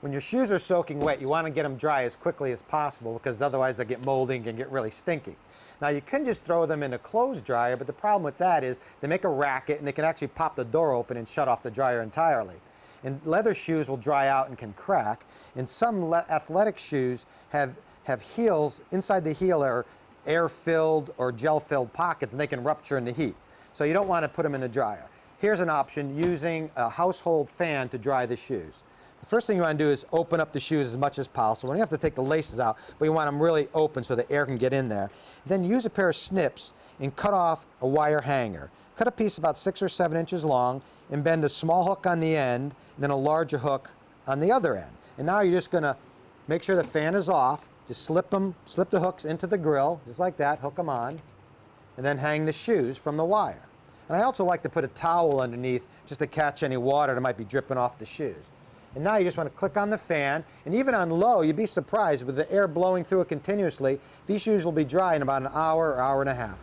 When your shoes are soaking wet, you want to get them dry as quickly as possible because otherwise they get moldy and can get really stinky. Now you can just throw them in a clothes dryer, but the problem with that is they make a racket and they can actually pop the door open and shut off the dryer entirely. And leather shoes will dry out and can crack, and some athletic shoes have heels. Inside the heel are air-filled or gel-filled pockets, and they can rupture in the heat. So you don't want to put them in the dryer. Here's an option, using a household fan to dry the shoes. The first thing you want to do is open up the shoes as much as possible. You have to take the laces out, but you want them really open so the air can get in there. Then use a pair of snips and cut off a wire hanger. Cut a piece about 6 or 7 inches long and bend a small hook on the end and then a larger hook on the other end. And now you're just going to make sure the fan is off. Just slip the hooks into the grill, just like that, hook them on, and then hang the shoes from the wire. And I also like to put a towel underneath just to catch any water that might be dripping off the shoes. And now you just want to click on the fan, and even on low, you'd be surprised with the air blowing through it continuously, these shoes will be dry in about an hour or hour and a half.